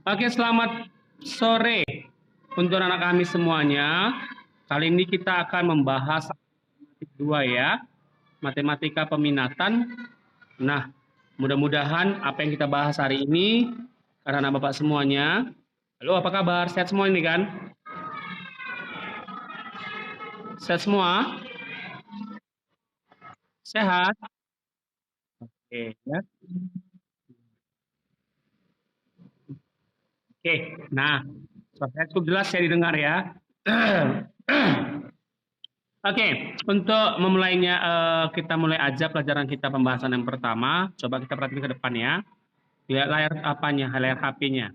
Oke, selamat sore untuk anak kami semuanya. Kali ini kita akan membahas dua ya, matematika peminatan. Nah, mudah-mudahan apa yang kita bahas hari ini, karena Bapak semuanya. Halo, apa kabar? Sehat semua ini kan? Sehat semua? Sehat? Oke, ya. Oke, nah, suara cukup jelas ya didengar ya. Oke, untuk memulainya kita mulai aja pelajaran kita pembahasan yang pertama. Coba kita perhatikan ke depan ya. Lihat layar apanya, layar HP-nya.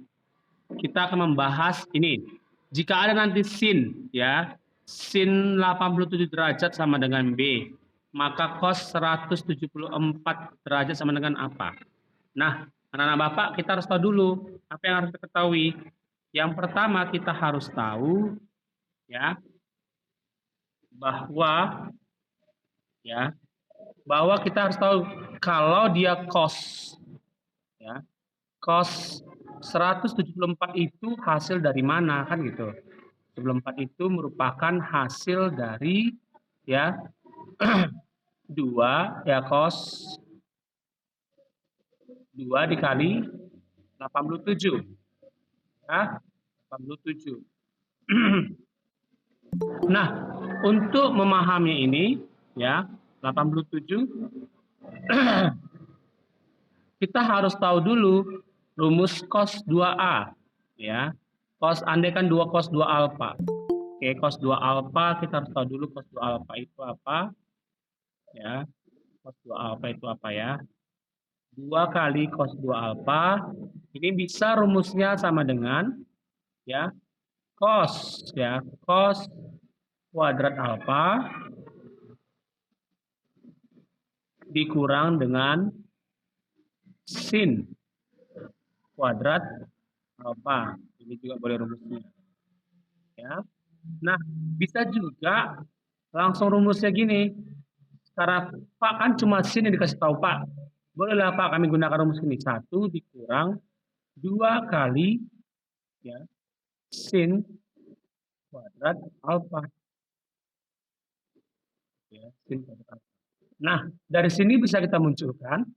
Kita akan membahas ini. Jika ada nanti sin ya, sin 87 derajat sama dengan B, maka cos 174 derajat sama dengan apa? Nah, anak-anak Bapak kita harus tahu dulu apa yang harus kita ketahui. Yang pertama kita harus tahu ya bahwa ya bahwa kita harus tahu kalau dia cos ya cos 174 itu hasil dari mana kan gitu. 74 itu merupakan hasil dari ya 2 ya cos 2 dikali 87 ya 87. Nah, untuk memahami ini ya 87 kita harus tahu dulu rumus cos 2A ya. Cos andai kan 2 cos 2 alfa. Oke, cos 2 alfa kita harus tahu dulu cos 2 alfa itu apa ya. Cos 2 alfa itu apa ya? 2 kali cos 2 alfa ini bisa rumusnya sama dengan ya cos ya, cos kuadrat alfa dikurang dengan sin kuadrat alfa. Ini juga boleh rumusnya. Ya. Nah, bisa juga langsung rumusnya gini. Karena Pak kan cuma sin yang dikasih tahu Pak. Bolehlah Pak kami gunakan rumus ini. 1 dikurang 2 kali ya sin kuadrat alfa. Ya, sin kuadrat alfa. Nah, dari sini bisa kita munculkan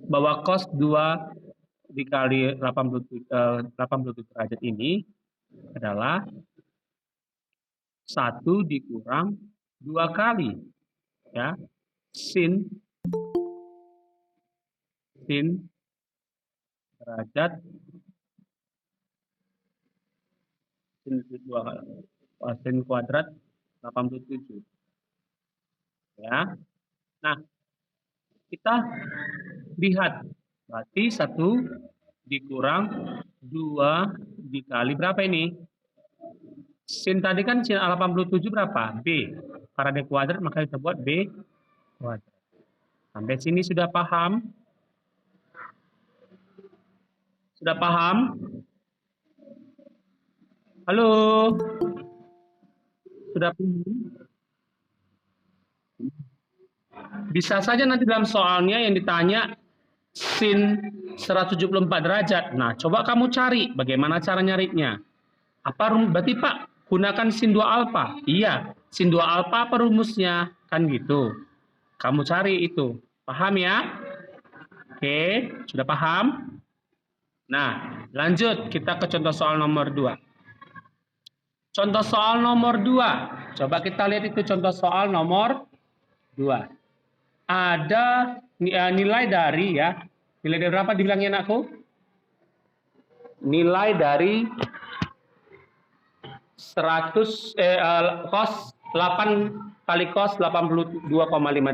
bahwa cos 2 dikali 87 derajat ini adalah 1 dikurang 2 kali ya sin derajat sin kuadrat 87 ya. Nah, kita lihat berarti 1 dikurang 2 dikali berapa ini? Sin tadi kan sin 87 berapa? B. Karena D kuadrat maka kita buat B kuadrat. Sampai sini sudah paham? Sudah paham? Halo? Sudah paham? Bisa saja nanti dalam soalnya yang ditanya sin 174 derajat. Nah, coba kamu cari bagaimana cara nyarinya. Apa berarti Pak gunakan sin 2 alfa? Iya, sin 2 alfa apa rumusnya? Kan gitu. Kamu cari itu. Paham ya? Oke, sudah paham? Nah, lanjut kita ke contoh soal nomor 2. Contoh soal nomor 2. Coba kita lihat itu contoh soal nomor 2. Ada nilai dari ya. Nilai dari berapa dibilangnya anakku? Nilai dari 100 cos 8 kali cos 82,5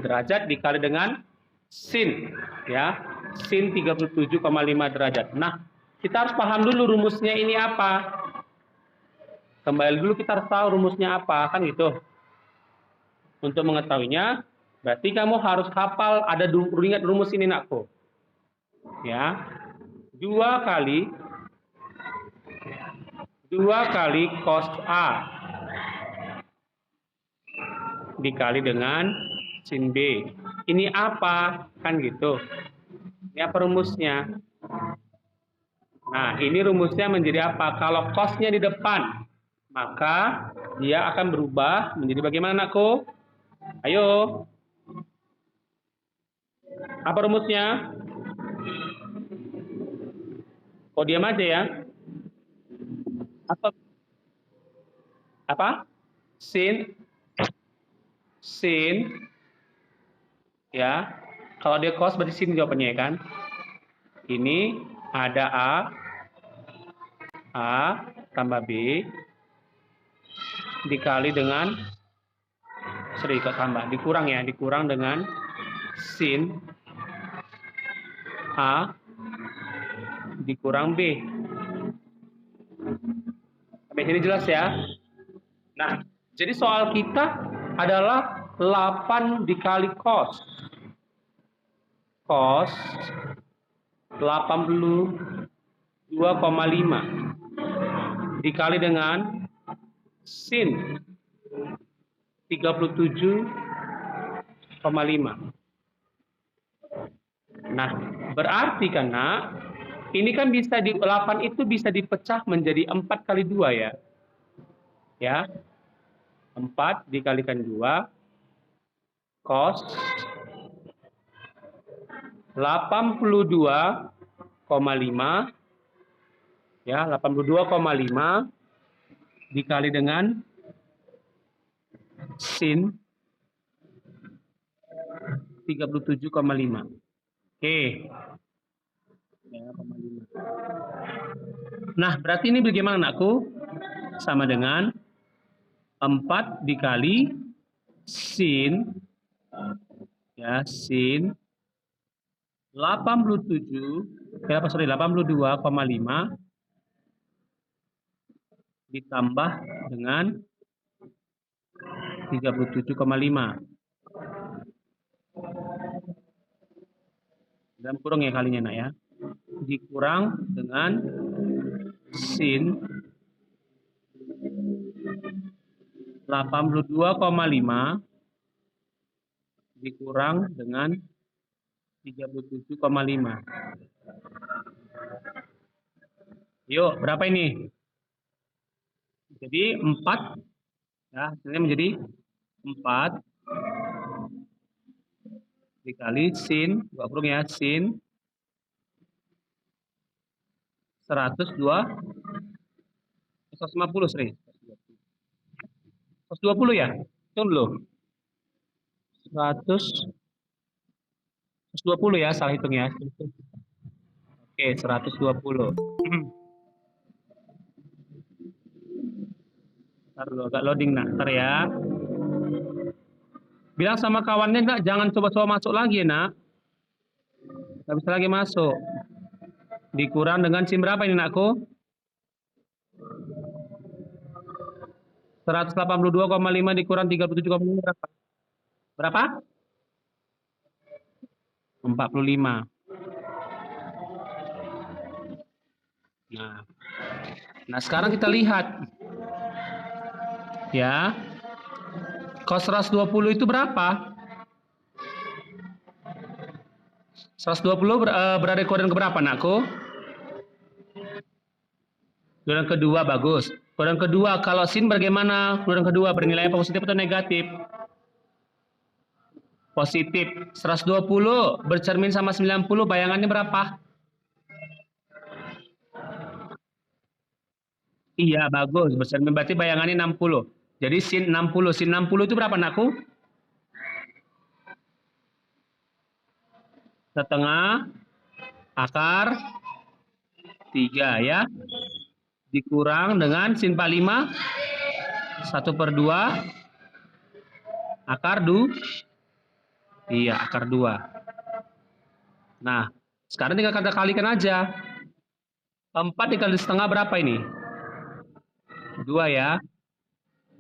derajat dikali dengan sin ya. Sin 37,5 derajat. Nah, kita harus paham dulu rumusnya ini apa. Kembali dulu kita harus tahu rumusnya apa, kan gitu. Untuk mengetahuinya, berarti kamu harus hafal ada ingat rumus ini nakku. Ya. 2 kali cos A dikali dengan sin B. Ini apa? Kan gitu. Ini apa rumusnya? Nah, ini rumusnya menjadi apa? Kalau cos-nya di depan, maka dia akan berubah menjadi bagaimana, anakku? Ayo. Apa rumusnya? Kok diam aja ya? Apa? Apa? Sin. Sin. Ya. Kalau dia cos berarti sin jawabannya ya kan? Ini ada A tambah B dikali dengan kok tambah dikurang ya, dikurang dengan sin A dikurang B. Sampai sini jelas ya? Nah, jadi soal kita adalah 8 dikali cos. Cos 82,5 dikali dengan sin 37,5. Nah, berarti karena ini kan bisa 8 itu bisa dipecah menjadi 4 kali 2 ya. Ya. 4 dikalikan 2 cos 82,5 ya, 82,5 dikali dengan sin 37,5. Oke. Nah, berarti ini bagaimana anakku? Sama dengan 4 dikali sin ya, sin 82,5 ditambah dengan 37,5. Dan kurang ya kalinya nak ya. Dikurang dengan sin 82,5 dikurang dengan 37,5. Yuk, berapa ini? Jadi 4 ya, hasilnya menjadi 4 dikali sin, gua kurung ya, sin 150 Sri. 120 ya? Hitung dulu. 120 ya, salah hitung ya. Oke, 120. Ntar dulu, agak loading ntar ya. Bilang sama kawannya nak, jangan coba-coba masuk lagi ya nak. Nggak bisa lagi masuk. Dikurang dengan sin berapa ini nakku? 182,5 dikurang 37,5 berapa? Berapa? 45. Nah, sekarang kita lihat. Ya. Cos 120 itu berapa? 120 berada di kuadran keberapa, nakku? Kuadran kedua, bagus. Kuadran kedua, kalau sin bagaimana? Kuadran kedua bernilai positif atau negatif? Positif. 120 bercermin sama 90, bayangannya berapa? Iya, bagus. Bercermin berarti bayangannya 60. Jadi sin 60. Sin 60 itu berapa, nakku? Setengah akar 3 ya. Dikurang dengan sin 45 1/2 akar 2. Iya, akar 2. Nah, sekarang tinggal kita kalikan aja. 4 dikali setengah berapa ini? 2 ya.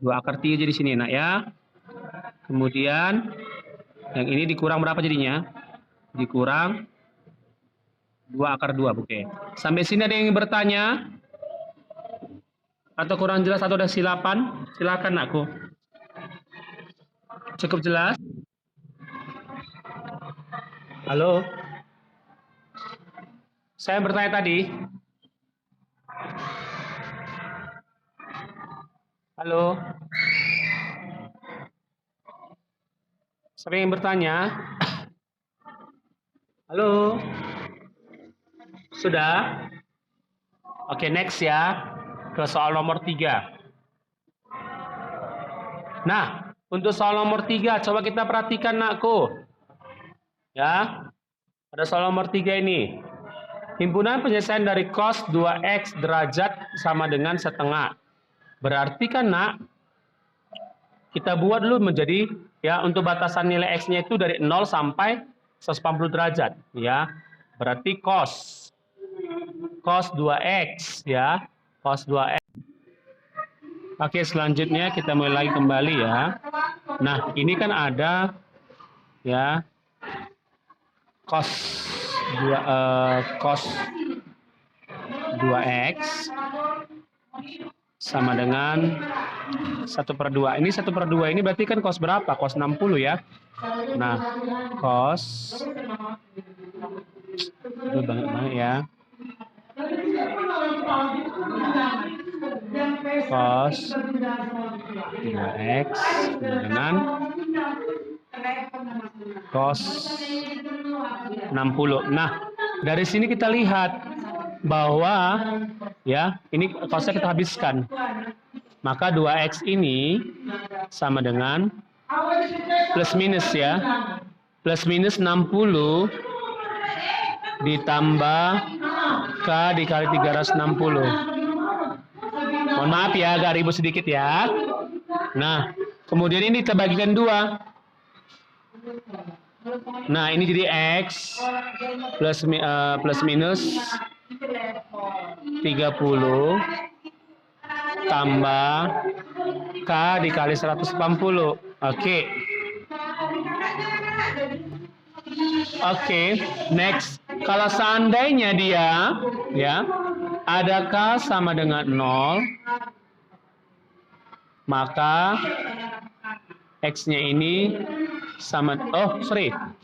2 akar 3 jadi sini nak ya. Kemudian yang ini dikurang berapa jadinya? Dikurang 2 akar 2. Oke. Sampai sini ada yang bertanya? Atau kurang jelas atau ada silapan? Silakan nakku. Cukup jelas? Halo? Saya bertanya tadi. Halo? Siapa yang bertanya? Halo? Sudah? Oke, next ya. Ke soal nomor 3. Nah, untuk soal nomor 3, coba kita perhatikan nakku. Ya, ada soal nomor 3 ini. Himpunan penyelesaian dari cos 2x derajat sama dengan setengah. Berarti kan nak, kita buat dulu menjadi, ya, untuk batasan nilai x-nya itu dari 0 sampai 180 derajat. Ya, berarti cos 2x, ya, cos 2x. Oke, selanjutnya kita mulai lagi kembali ya. Nah, ini kan ada, ya, cos 2x sama dengan 1/2. Ini 1/2 ini berarti kan cos berapa? Cos 60 ya. Nah, cos itu banget ya. Cos 2x dengan cos 60. Nah, dari sini kita lihat bahwa, ya, ini cosnya kita habiskan. Maka 2x ini sama dengan plus minus ya. Plus minus 60 ditambah K dikali 360. Mohon maaf ya, agak ribut sedikit ya. Nah, kemudian ini kita bagikan 2. Nah, ini jadi X plus minus 30 tambah K dikali 180. Oke. Oke, next. Kalau seandainya dia, ya, ada K sama dengan 0, maka X-nya ini sama,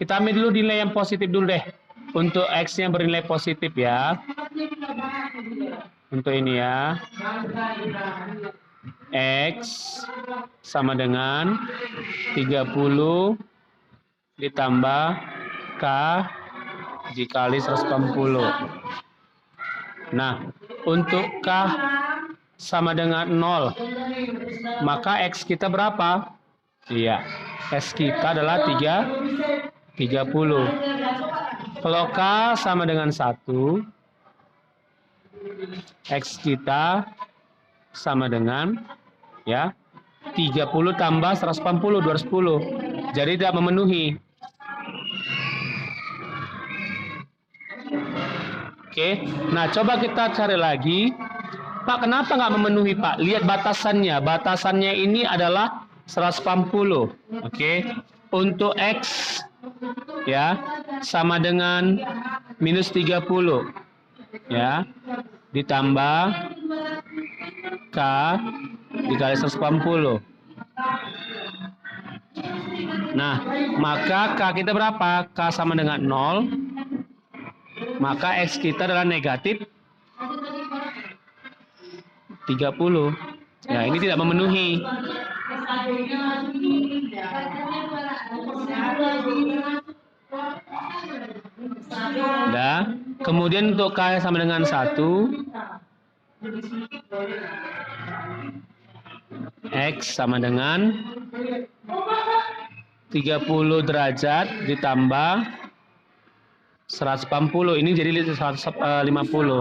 kita ambil dulu nilai yang positif dulu deh. Untuk X-nya bernilai positif ya. Untuk ini ya. X sama dengan 30 ditambah K dikali 180. Nah, untuk K sama dengan 0, maka X kita berapa? Iya, X kita adalah 30. Kalau K sama dengan 1, X kita sama dengan, ya, 30 tambah 180, 210. Jadi tidak memenuhi. Oke, nah coba kita cari lagi. Pak, kenapa nggak memenuhi, Pak? Lihat batasannya. Batasannya ini adalah 180. Oke, untuk X, ya, sama dengan minus 30. Ya, ditambah K dikali 180. Nah, maka K kita berapa? K sama dengan 0. Maka X kita adalah negatif 30. Ya, ini tidak memenuhi. Nah, kemudian untuk K sama dengan 1, X sama dengan 30 derajat ditambah 180. Ini jadi 150.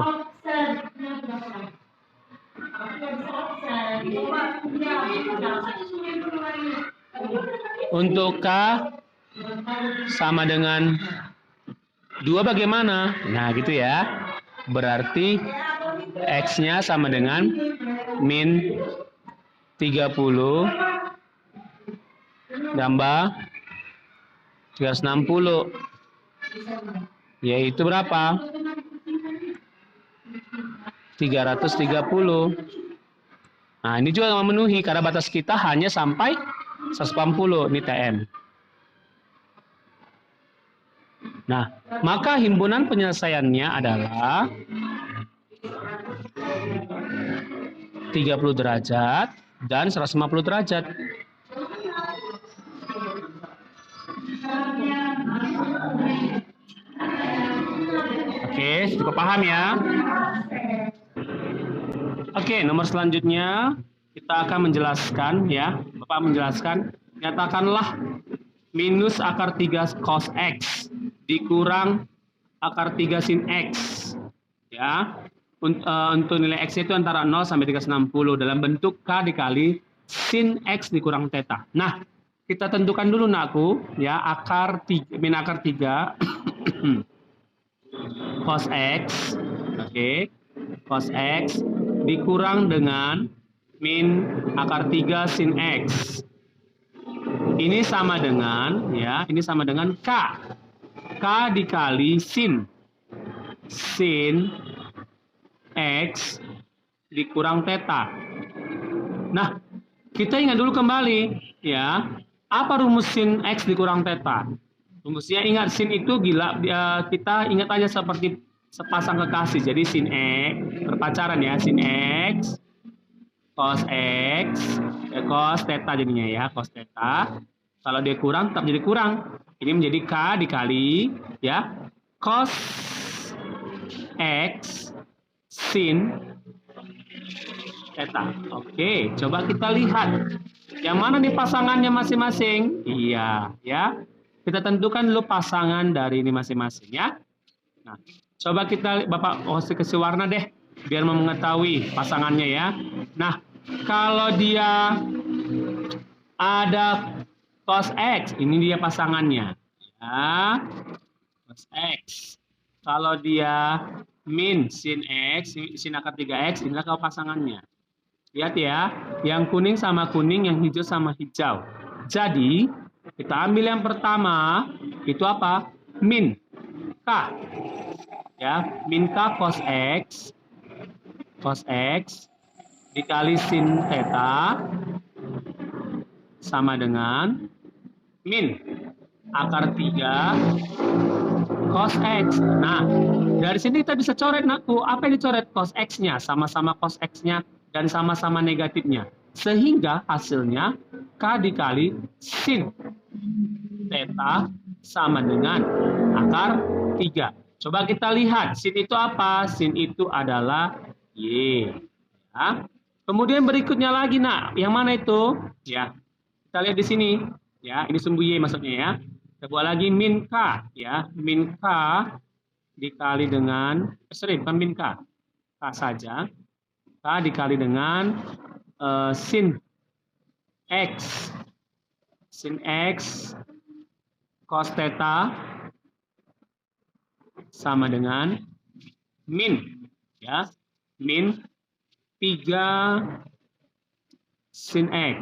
Untuk K sama dengan 2 bagaimana? Nah, gitu ya. Berarti X-nya sama dengan min 30 tambah 360. Yaitu berapa? 330. Nah, ini juga memenuhi karena batas kita hanya sampai 180. Ini TM. Nah, maka himpunan penyelesaiannya adalah 30 derajat dan 150 derajat. Oke, cukup paham ya? Oke, nomor selanjutnya kita akan menjelaskan ya. Bapak menjelaskan, nyatakanlah minus akar 3 cos X dikurang akar 3 sin X. Ya. Untuk nilai X itu antara 0 sampai 360 dalam bentuk K dikali sin X dikurang theta. Nah, kita tentukan dulu nakku ya min akar 3 cos X. Oke. Cos X dikurang dengan min akar 3 sin X. Ini sama dengan ya, ini sama dengan K. K dikali sin X dikurang theta. Nah, kita ingat dulu kembali ya, apa rumus sin X dikurang theta? Rumusnya ingat, sin itu kita ingat aja seperti sepasang kekasih. Jadi sin X berpacaran ya, sin X cos X cos theta jadinya ya, cos theta. Kalau dia kurang tetap jadi kurang. Ini menjadi K dikali ya cos X sin theta. Oke, coba kita lihat. Yang mana nih pasangannya masing-masing? Iya, ya. Kita tentukan dulu pasangan dari ini masing-masing ya. Nah, coba kita Bapak kasih warna deh biar mengetahui pasangannya ya. Nah, kalau dia ada cos X, ini dia pasangannya. Ya. Cos X. Kalau dia min sin X, sin akar 3X, inilah kalau pasangannya. Lihat ya, yang kuning sama kuning, yang hijau sama hijau. Jadi, kita ambil yang pertama, itu apa? Min K. Ya, min K cos X dikali sin theta sama dengan min akar 3 cos X. Nah, dari sini kita bisa coret nakku. Apa yang dicoret? Cos X-nya, sama-sama cos X-nya dan sama-sama negatifnya. Sehingga hasilnya K dikali sin theta sama dengan akar 3. Coba kita lihat, sin itu apa? Sin itu adalah Y. Ya. Kemudian berikutnya lagi, nak. Yang mana itu? Ya, kita lihat di sini. Ya, ini sumbu Y maksudnya ya. Kita buat lagi min K. Ya, min K dikali dengan, bukan min K. K saja. K dikali dengan sin X. Sin X cos theta sama dengan min ya, min 3 sin X.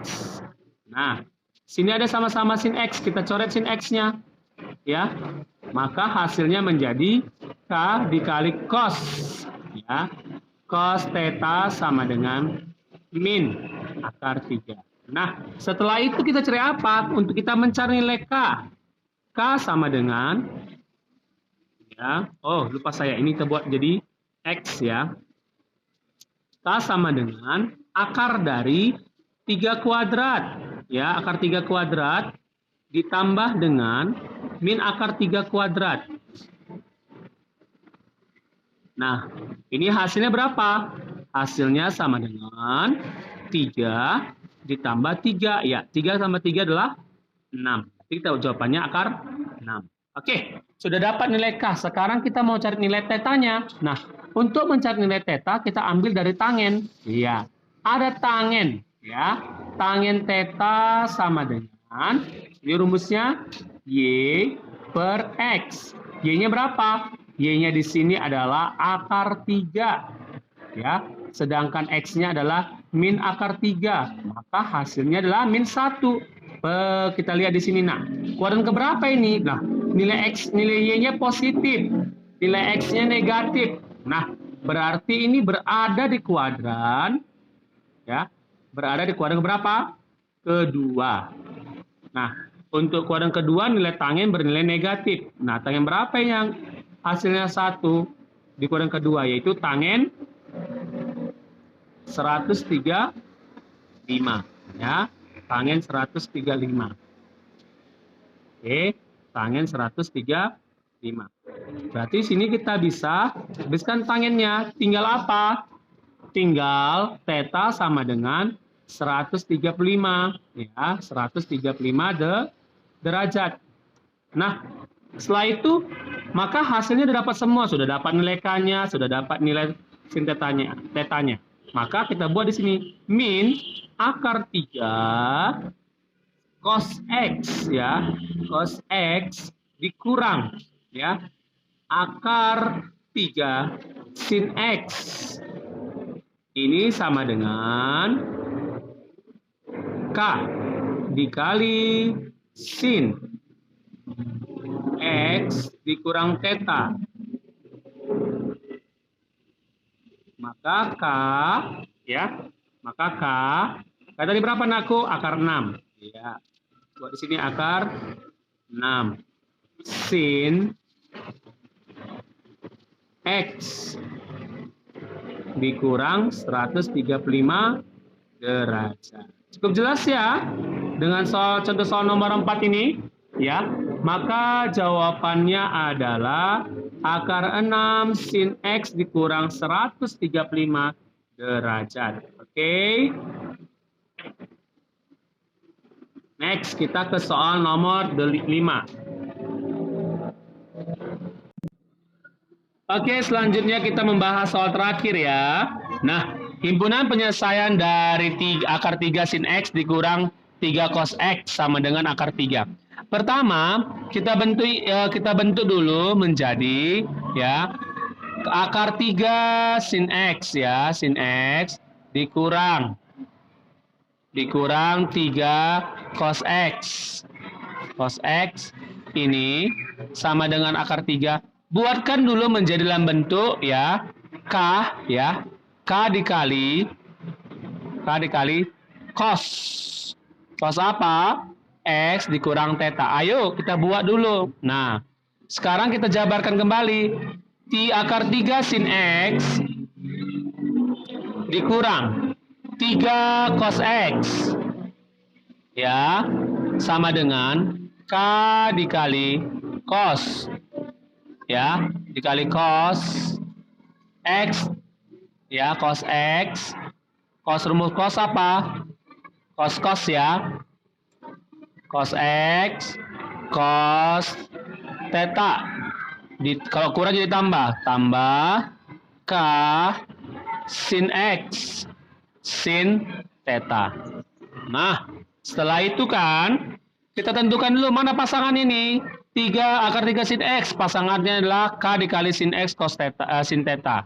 Nah, sini ada sama-sama sin X, kita coret sin X-nya ya. Maka hasilnya menjadi K dikali cos ya. Cos theta sama dengan min akar 3. Nah, setelah itu kita cari apa? Untuk kita mencari nilai K. K sama dengan ya. Oh, lupa saya. Ini kita buat jadi X ya. K sama dengan akar dari 3 kuadrat. Ya, akar 3 kuadrat ditambah dengan min akar 3 kuadrat. Nah, ini hasilnya berapa? Hasilnya sama dengan 3 ditambah 3. Ya, 3 tambah 3 adalah 6. Jadi kita jawabannya akar 6. Oke, sudah dapat nilai K. Sekarang kita mau cari nilai tetanya. Nah, untuk mencari nilai theta, kita ambil dari tangen. Iya, ada tangen. Ya, tangen theta sama dengan, ini rumusnya Y per X. Y-nya berapa? Y-nya di sini adalah akar 3. Ya, sedangkan X-nya adalah min akar 3. Maka hasilnya adalah min 1. Kita lihat di sini, nah. Kuadran keberapa ini? Nah, nilai Y-nya positif. Nilai X-nya negatif. Nah, berarti ini berada di kuadran, ya, berada di kuadran berapa? Kedua. Nah, untuk kuadran kedua nilai tangen bernilai negatif. Nah, tangen berapa yang hasilnya 1 di kuadran kedua? Yaitu tangen 130 ya. Tangen 135. Oke, tangen 135. Berarti sini kita bisa habiskan tangennya. Tinggal apa? Tinggal theta sama dengan 135 ya, 135 derajat. Nah, setelah itu maka hasilnya sudah dapat semua, sudah dapat nilai K-nya, sudah dapat nilai sin tetanya. Maka kita buat di sini min akar 3 cos X ya, cos X dikurang ya akar 3 sin X. Ini sama dengan K dikali sin X dikurang theta. Maka K ya, maka K tadi berapa Naku? Akar 6. Ya. Buat di sini akar 6 sin X dikurang 135 derajat. Cukup jelas ya dengan contoh soal nomor 4 ini ya. Maka jawabannya adalah akar 6 sin X dikurang 135 derajat. Oke. Next kita ke soal nomor 5. Oke, selanjutnya kita membahas soal terakhir ya. Nah, himpunan penyelesaian dari akar 3 sin X dikurang 3 cos X sama dengan akar 3. Pertama, kita bentuk dulu menjadi ya akar 3 sin X ya, sin X dikurang 3 cos X. Cos X ini sama dengan akar 3. Buatkan dulu menjadi dalam bentuk ya K ya. K dikali cos. Cos apa? X dikurang theta. Ayo kita buat dulu. Nah, sekarang kita jabarkan kembali. Akar 3 sin X dikurang 3 cos X. Ya, sama dengan K dikali cos. Ya, dikali cos X. Ya, cos X. Cos rumus cos apa? Cos ya. Cos X, cos theta. Kalau kurang jadi tambah K sin X, sin theta. Nah, setelah itu kan kita tentukan dulu mana pasangan ini. Akar 3 sin X, pasangannya adalah K dikali sin X cos theta, sin theta.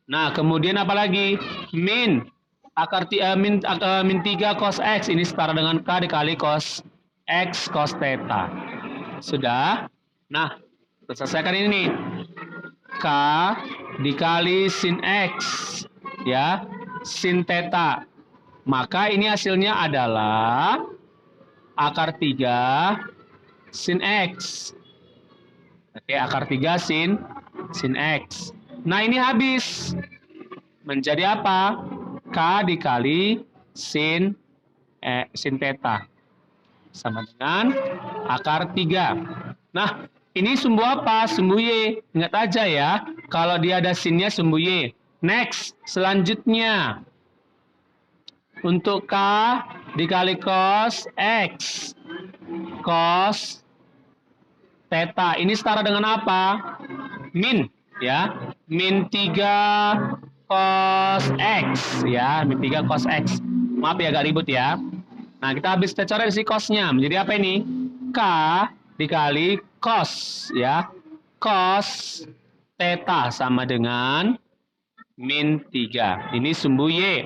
Nah, kemudian apa lagi? Min 3 cos X, ini setara dengan K dikali cos X cos theta. Sudah? Nah, kita selesaikan ini nih. K dikali sin X ya, sin theta. Maka ini hasilnya adalah akar 3 sin X. Oke, akar 3 sin X. Nah, ini habis. Menjadi apa? K dikali sin theta. Sama dengan akar 3. Nah, ini sumbu apa? Sumbu Y. Ingat aja ya, kalau dia ada sinnya sumbu Y. Next, selanjutnya. Untuk K dikali cos X. Cos theta. Ini setara dengan apa? Min. Ya. Min 3 cos X. Ya, min 3 cos X. Maaf ya, agak ribut ya. Nah, kita habis coret si cosnya. Menjadi apa ini? K dikali cos. Ya. Cos theta sama dengan min 3. Ini sumbu Y.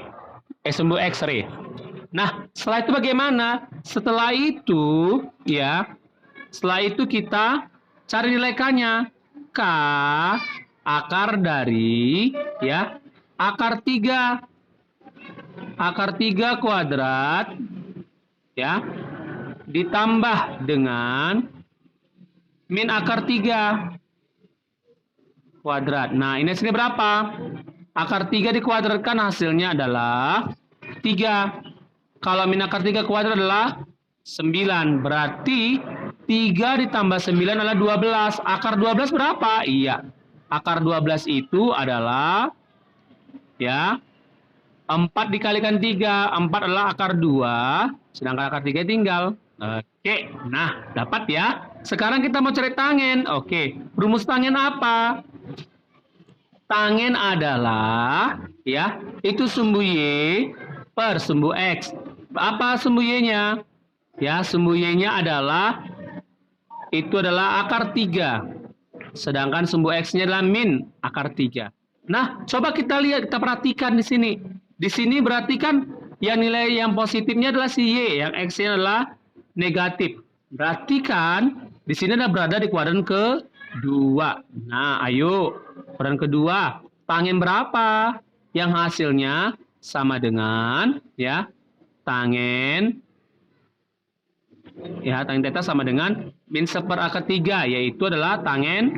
Sumbu X, sorry. Nah, setelah itu bagaimana? Setelah itu, ya. Setelah itu kita cari nilai K-nya. K akar dari, ya. Akar 3. Akar 3 kuadrat. Ya, ditambah dengan min akar 3 kuadrat. Nah, ini hasilnya berapa? Akar 3 dikuadratkan hasilnya adalah 3. Kalau min akar 3 kuadrat adalah 9. Berarti 3 ditambah 9 adalah 12. Akar 12 berapa? Iya. Akar 12 itu adalah ya 4 dikalikan 3. 4 adalah akar 2, sedangkan akar 3 tinggal. Oke, nah dapat ya. Sekarang kita mau cari tangen. Oke, rumus tangen apa? Tangen adalah ya, itu sumbu Y per sumbu X. Apa sumbu Y-nya? Ya, sumbu Y-nya adalah itu adalah akar 3. Sedangkan sumbu X-nya adalah min akar 3. Nah, coba kita lihat, kita perhatikan di sini. Di sini berarti kan yang nilai yang positifnya adalah si Y, yang X-nya adalah negatif. Berarti kan di sini ada berada di kuadran kedua. Nah, ayo. Kuadran kedua. Tangen berapa? Yang hasilnya sama dengan ya tangen theta sama dengan min 1 per akar 3, yaitu adalah tangen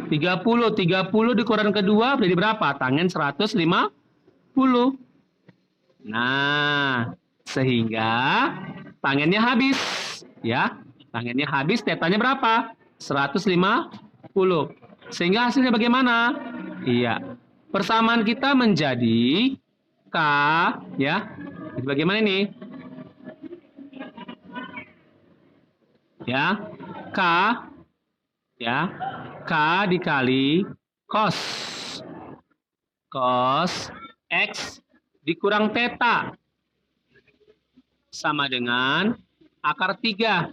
30. 30 di kuadran kedua jadi berapa? Tangen 150. Nah, sehingga tangennya habis ya. Tangennya habis, tetanya berapa? 150. Sehingga hasilnya bagaimana? Iya. Persamaan kita menjadi K ya. Jadi bagaimana ini? Ya. K ya. K dikali cos. Cos X dikurang theta sama dengan akar 3.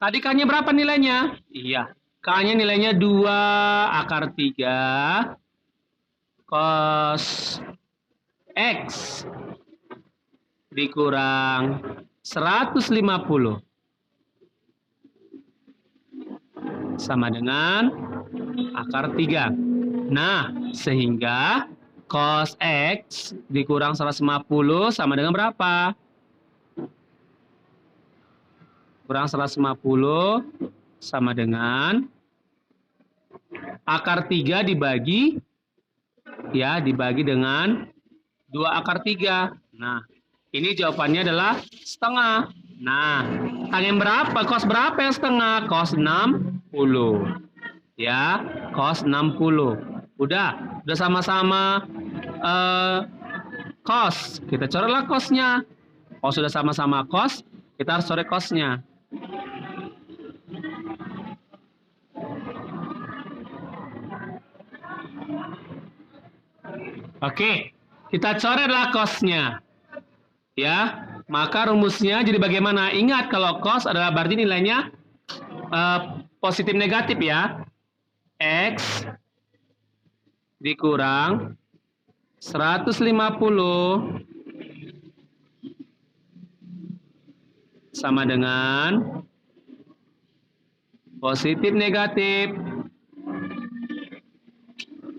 Tadi K-nya berapa nilainya? Iya. K-nya nilainya 2 akar 3 cos X dikurang 150 sama dengan akar 3. Nah, sehingga cos X dikurang 150 sama dengan berapa? Kurang 150 sama dengan akar 3 dibagi dengan 2 akar 3. Nah, ini jawabannya adalah setengah. Nah, tangen berapa? Cos berapa yang setengah? Cos 60. Ya, cos 60. Udah sama-sama cos. Kita coretlah cosnya. Kalau sudah sama-sama cos, kita harus coret cosnya. Oke, kita coretlah cosnya. Ya, maka rumusnya jadi bagaimana? Ingat kalau cos adalah berarti nilainya positif negatif ya. X dikurang 150 sama dengan positif negatif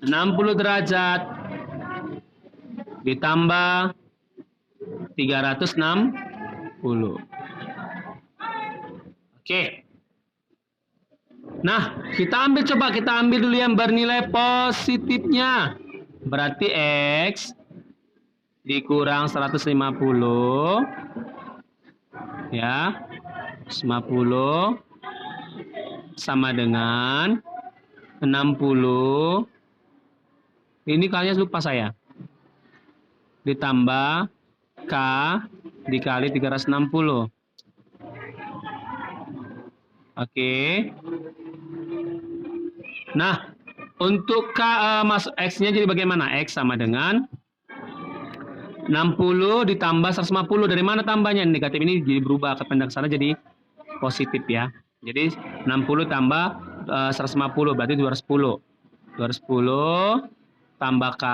60 derajat ditambah 360. Oke. Nah, kita ambil dulu yang bernilai positifnya. Berarti X dikurang 150 ya. 50 sama dengan 60. Ini kalian lupa saya. Ditambah K dikali 360. Oke. Nah, untuk X-nya jadi bagaimana? X sama dengan 60 ditambah 150. Dari mana tambahnya? Negatif ini jadi berubah ke pendek sana jadi positif ya. Jadi 60 tambah 150 berarti 210. 210 tambah K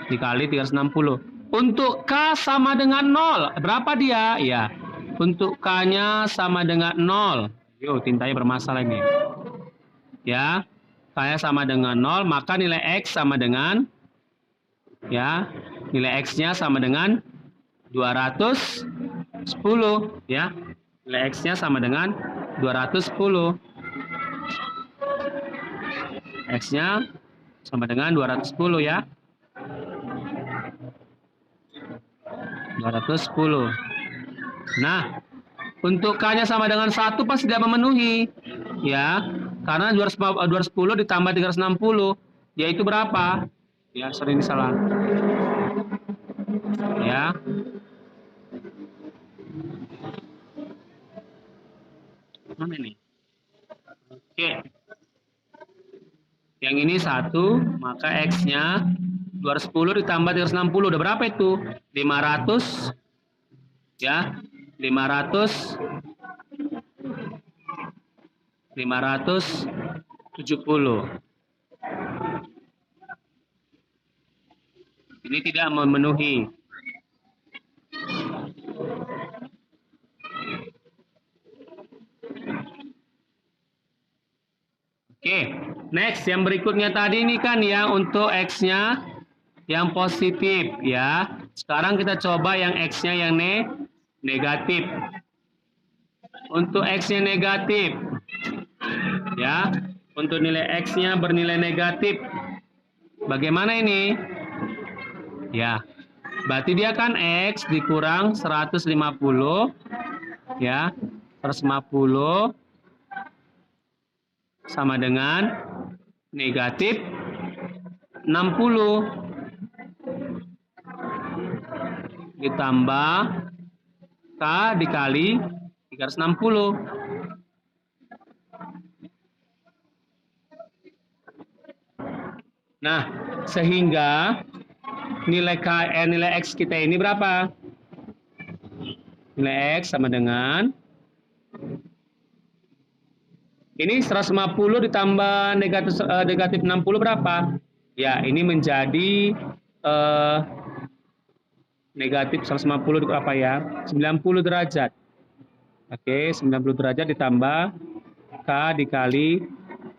dikali 360. Untuk K sama dengan 0. Berapa dia? Ya. Untuk K-nya sama dengan 0. Yuk, tintanya bermasalah ini. Ya. K-nya sama dengan 0, maka nilai X sama dengan ya, nilai X-nya sama dengan 210 ya. Nilai X-nya sama dengan 210. X-nya sama dengan 210 ya. 210. Nah, untuk K-nya sama dengan 1 pasti tidak memenuhi. Ya, karena 210 ditambah 360, yaitu berapa? Ya, sorry ini salah. Ya. Mana ini? Oke. Yang ini 1, maka X-nya 210 ditambah 360. Udah berapa itu? 500. Ya, 570. Ini tidak memenuhi. Oke, next yang berikutnya tadi ini kan ya untuk X-nya yang positif ya. Sekarang kita coba yang X-nya yang negatif. Untuk X-nya negatif ya, untuk nilai X-nya bernilai negatif. Bagaimana ini? Ya, berarti dia kan X dikurang 150 ya, 150 sama dengan negatif 60 ditambah K dikali 360. Nah, sehingga nilai X kita ini berapa? Nilai X sama dengan ini 150 ditambah negatif 60 berapa? Ya, ini menjadi negatif 150 apa ya? 90 derajat. Oke, 90 derajat ditambah K dikali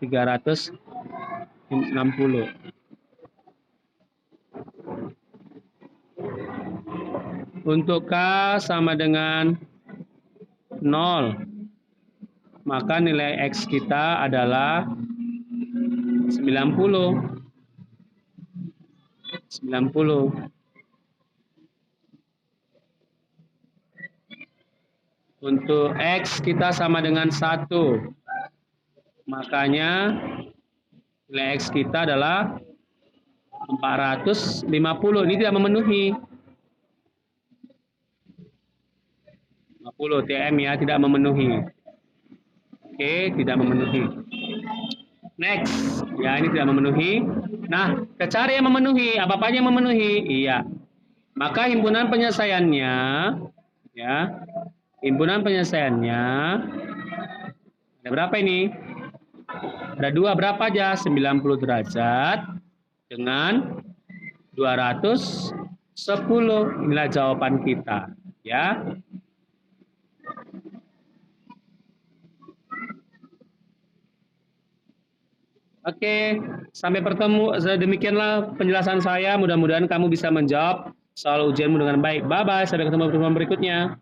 360. Untuk K sama dengan 0. Maka nilai X kita adalah 90. Untuk X kita sama dengan 1. Makanya nilai X kita adalah 450. Ini tidak memenuhi. 50 TM ya, tidak memenuhi. Oke, tidak memenuhi. Next, ya ini tidak memenuhi. Nah, kita cari yang memenuhi. Apa aja yang memenuhi? Iya. Maka himpunan penyelesaiannya, ya, himpunan penyelesaiannya ada berapa ini? Ada 2, berapa aja? 90 derajat dengan 210. Inilah jawaban kita, ya. Oke, sampai bertemu. Demikianlah penjelasan saya. Mudah-mudahan kamu bisa menjawab soal ujianmu dengan baik. Bye-bye, sampai ketemu pertemuan berikutnya.